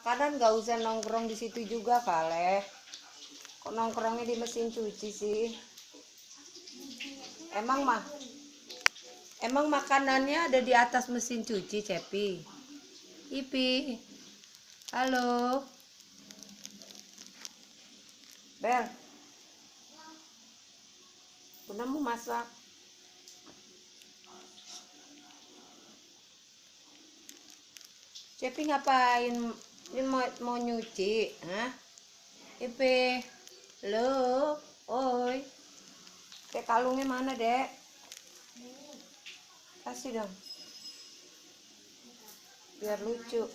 makanan nggak usah nongkrong di situ juga kali. Kok nongkrongnya di mesin cuci sih? Emang makanannya ada di atas mesin cuci, Cepi? Ipi, halo, Bel, Bunda mau masak. Cepi ngapain? Ini mau nyuci, hah? Ipi, lo, oi, kayak kalungnya mana, Dek? Kasih dong, biar lucu.